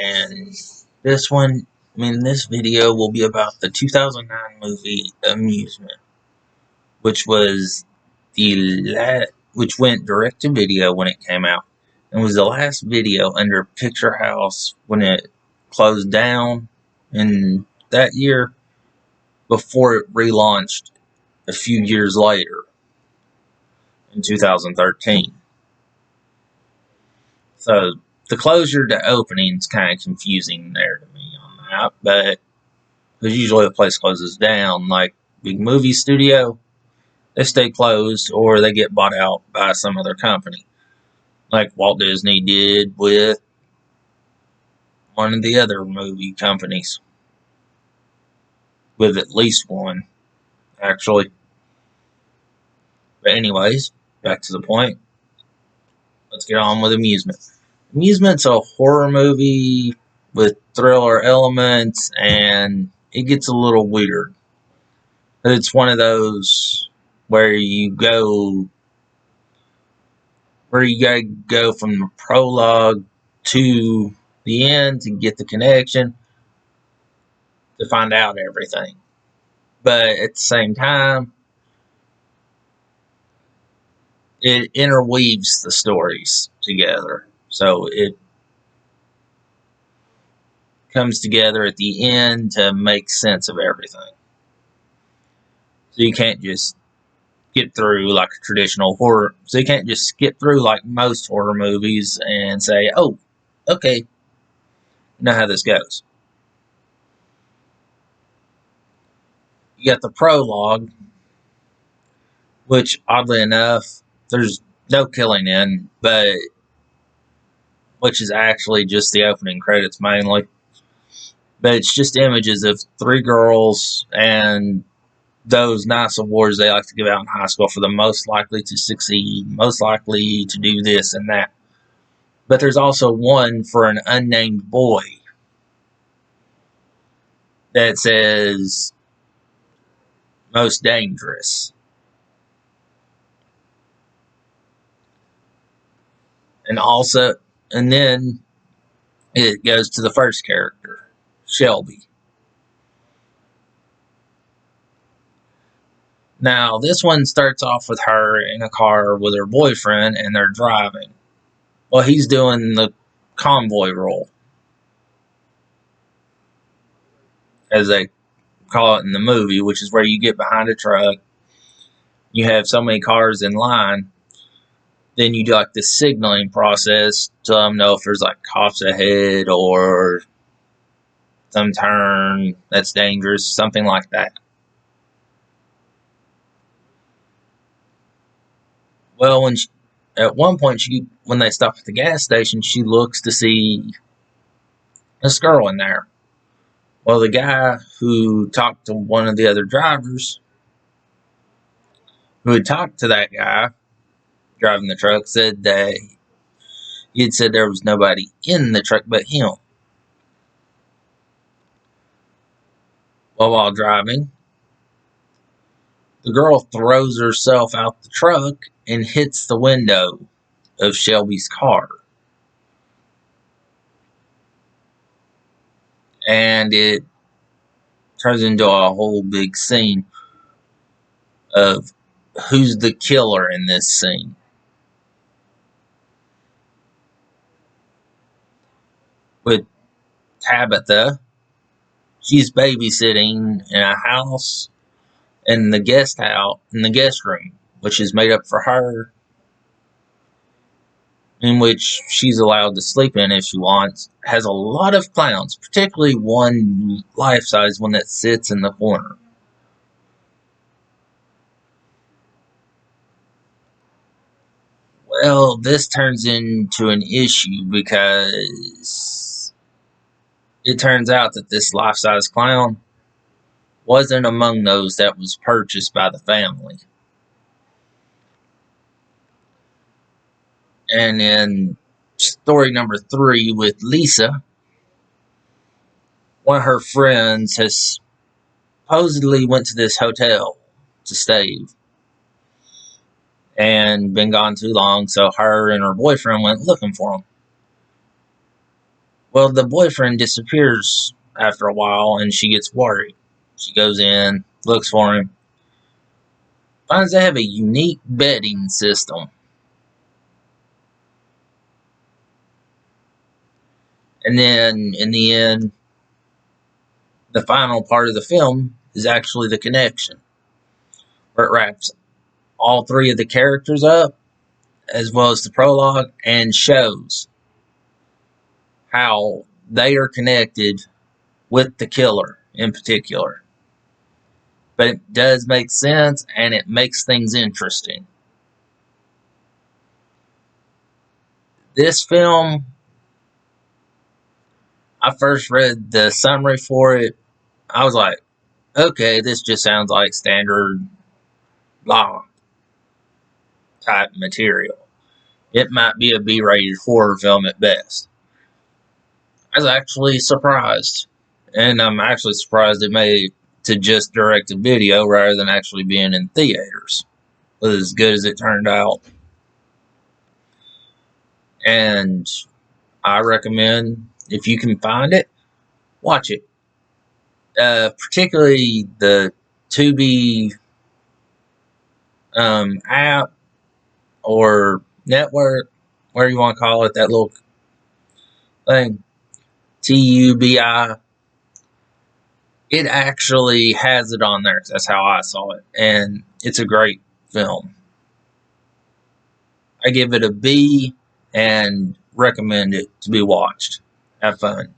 And this video will be about the 2009 movie Amusement, which was which went direct to video when it came out, and was the last video under Picture House when it closed down in that year before it relaunched a few years later in 2013. So the closure to opening is kind of confusing there to me on that, but because usually the place closes down, like big movie studio, they stay closed or they get bought out by some other company, like Walt Disney did with one of the other movie companies, with at least one, actually. But anyways, back to the point. Let's get on with Amusement. Amusement's a horror movie with thriller elements, and it gets a little weird. It's one of those where you gotta go from the prologue to the end to get the connection to find out everything. But at the same time, it interweaves the stories together. So it comes together at the end to make sense of everything. So you can't just get through like a traditional horror. So you can't just skip through like most horror movies and say, oh, okay, you know how this goes. You got the prologue, which oddly enough, there's no killing in, but which is actually just the opening credits mainly. But it's just images of three girls and those nice awards they like to give out in high school for the most likely to succeed, most likely to do this and that. But there's also one for an unnamed boy that says most dangerous. And then it goes to the first character, Shelby. Now, this one starts off with her in a car with her boyfriend, and they're driving. Well, he's doing the convoy role, as they call it in the movie, which is where you get behind a truck. You have so many cars in line. Then you do like the signaling process to let them know if there's like cops ahead or some turn that's dangerous, something like that. Well, at one point, when they stop at the gas station, she looks to see this girl in there. Well, the guy who talked to one of the other drivers, who had talked to that guy driving the truck, said that he had said there was nobody in the truck but him. Well, while driving, the girl throws herself out the truck and hits the window of Shelby's car. And it turns into a whole big scene of who's the killer in this scene. With Tabitha, she's babysitting in a house in the guest room, which is made up for her, in which she's allowed to sleep in if she wants. Has a lot of clowns, particularly one life-size one that sits in the corner. Well, this turns into an issue because it turns out that this life-size clown wasn't among those that was purchased by the family. And in story number 3 with Lisa, one of her friends has supposedly went to this hotel to stay and been gone too long, so her and her boyfriend went looking for him. Well, the boyfriend disappears after a while, and she gets worried. She goes in, looks for him, finds they have a unique betting system. And then, in the end, the final part of the film is actually the connection, where it wraps all three of the characters up, as well as the prologue, and shows how they are connected with the killer in particular. But it does make sense, and it makes things interesting. This film, I first read the summary for it. I was like, okay, this just sounds like standard law type material. It might be a B-rated horror film at best. I was actually surprised. And I'm actually surprised it made it to just direct to video rather than actually being in theaters. It was as good as it turned out. And I recommend, if you can find it, watch it. Particularly the Tubi app or network, whatever you want to call it, that little thing, TUBI. It actually has it on there. That's how I saw it. And it's a great film. I give it a B and recommend it to be watched. Have fun.